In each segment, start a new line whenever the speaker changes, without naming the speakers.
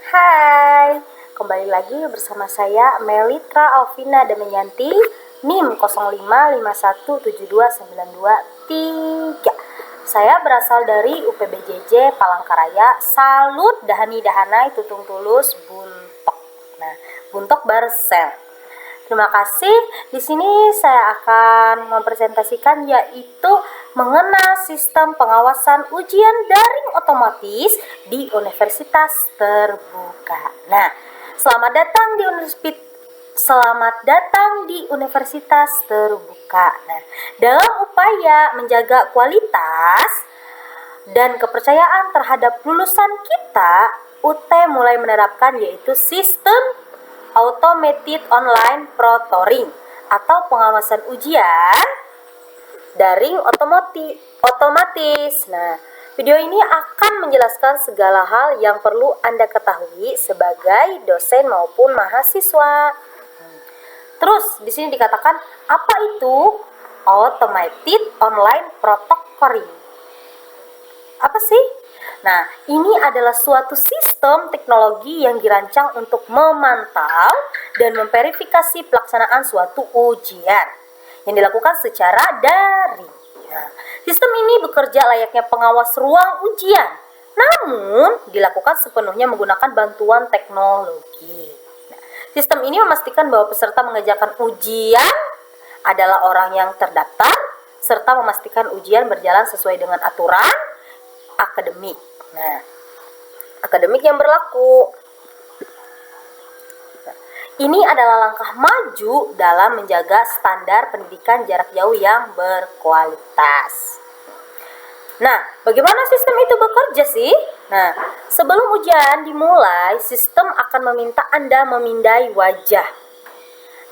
Hai, kembali lagi bersama saya Melitra Alvina Damayanti, NIM 0551729293. Saya berasal dari UPBJJ Palangkaraya, Salut Dahani Dahanai Tutung Tulus Buntok. Nah, Buntok Barsel. Terima kasih. Di sini saya akan mempresentasikan yaitu mengenal sistem pengawasan ujian daring otomatis di Universitas Terbuka. Nah, selamat datang di Universitas Terbuka. Nah, dalam upaya menjaga kualitas dan kepercayaan terhadap lulusan kita, UT mulai menerapkan yaitu sistem Automated Online Proctoring atau pengawasan ujian daring otomatis. Nah, video ini akan menjelaskan segala hal yang perlu Anda ketahui sebagai dosen maupun mahasiswa. Terus di sini dikatakan apa itu Automated Online Proctoring? Apa sih? Nah, ini adalah suatu sistem teknologi yang dirancang untuk memantau dan memverifikasi pelaksanaan suatu ujian yang dilakukan secara daring. Nah, sistem ini bekerja layaknya pengawas ruang ujian, namun dilakukan sepenuhnya menggunakan bantuan teknologi. Nah, sistem ini memastikan bahwa peserta mengerjakan ujian adalah orang yang terdaftar, serta memastikan ujian berjalan sesuai dengan aturan akademik. Nah, akademik yang berlaku. Ini adalah langkah maju dalam menjaga standar pendidikan jarak jauh yang berkualitas. Nah, bagaimana sistem itu bekerja sih? Nah, sebelum ujian dimulai, sistem akan meminta Anda memindai wajah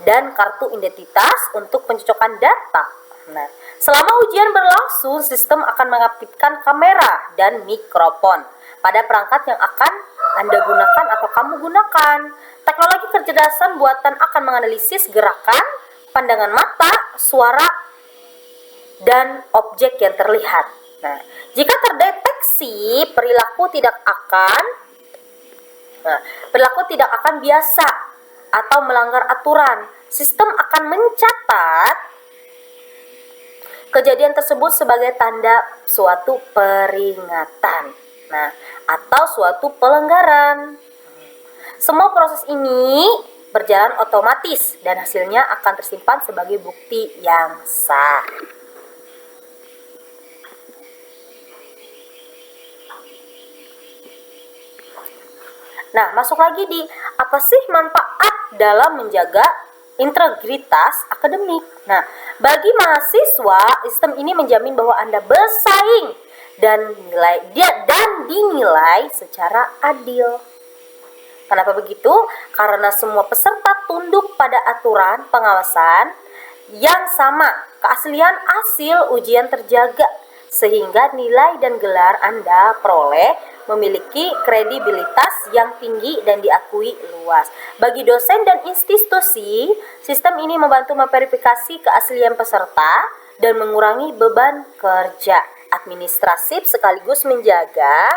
dan kartu identitas untuk pencocokan data. Nah, selama ujian berlangsung, sistem akan mengaktifkan kamera dan mikrofon pada perangkat yang akan Anda gunakan atau kamu gunakan. Teknologi kecerdasan buatan akan menganalisis gerakan, pandangan mata, suara, dan objek yang terlihat. Nah, jika terdeteksi perilaku tidak akan biasa atau melanggar aturan, sistem akan mencatat kejadian tersebut sebagai tanda suatu peringatan, nah, atau suatu pelanggaran. Semua proses ini berjalan otomatis dan hasilnya akan tersimpan sebagai bukti yang sah. Nah, masuk lagi di apa sih manfaat dalam menjaga integritas akademik. Nah, bagi mahasiswa, sistem ini menjamin bahwa Anda bersaing dan dinilai secara adil. Kenapa begitu? Karena semua peserta tunduk pada aturan pengawasan yang sama. Keaslian hasil ujian terjaga sehingga nilai dan gelar Anda peroleh memiliki kredibilitas yang tinggi dan diakui luas. Bagi dosen dan institusi, sistem ini membantu memverifikasi keaslian peserta dan mengurangi beban kerja administratif sekaligus menjaga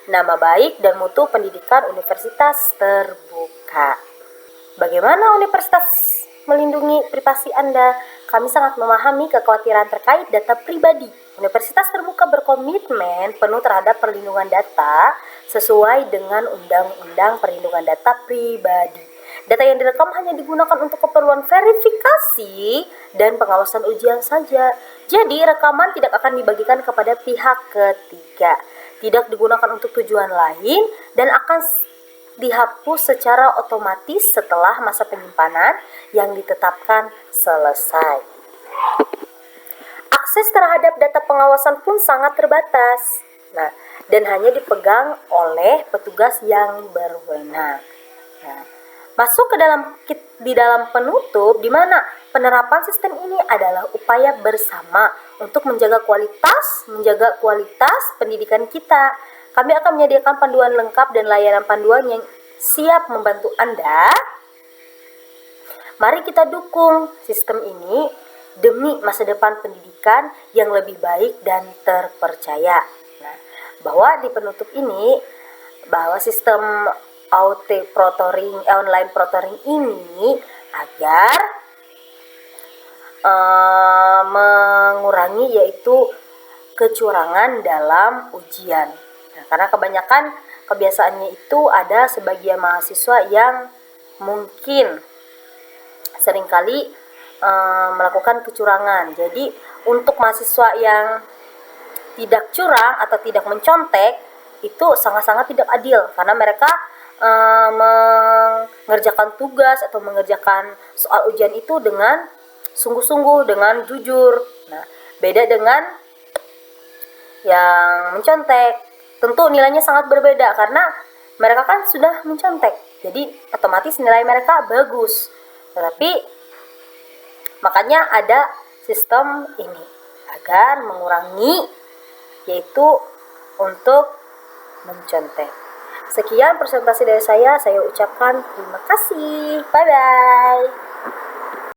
nama baik dan mutu pendidikan Universitas Terbuka. Bagaimana universitas melindungi privasi Anda? Kami sangat memahami kekhawatiran terkait data pribadi. Universitas Terbuka berkomitmen penuh terhadap perlindungan data sesuai dengan Undang-Undang Perlindungan Data Pribadi. Data yang direkam hanya digunakan untuk keperluan verifikasi dan pengawasan ujian saja. Jadi, rekaman tidak akan dibagikan kepada pihak ketiga, tidak digunakan untuk tujuan lain, dan akan dihapus secara otomatis setelah masa penyimpanan yang ditetapkan selesai. Akses terhadap data pengawasan pun sangat terbatas. Nah, dan hanya dipegang oleh petugas yang berwenang. Nah, masuk di dalam penutup di mana penerapan sistem ini adalah upaya bersama untuk menjaga kualitas pendidikan kita. Kami akan menyediakan panduan lengkap dan layanan panduan yang siap membantu Anda. Mari kita dukung sistem ini demi masa depan pendidikan yang lebih baik dan terpercaya. Nah, bahwa di penutup ini bahwa sistem online proctoring ini agar mengurangi yaitu kecurangan dalam ujian. Nah, karena kebanyakan kebiasaannya itu ada sebagian mahasiswa yang mungkin seringkali melakukan kecurangan. Jadi untuk mahasiswa yang tidak curang atau tidak mencontek itu sangat-sangat tidak adil, karena mereka mengerjakan tugas atau mengerjakan soal ujian itu dengan sungguh-sungguh, dengan jujur. Nah, beda dengan yang mencontek. Tentu nilainya sangat berbeda karena mereka kan sudah mencontek. Jadi otomatis nilai mereka bagus. Tetapi makanya ada sistem ini agar mengurangi yaitu untuk mencontek. Sekian presentasi dari saya ucapkan terima kasih. Bye bye.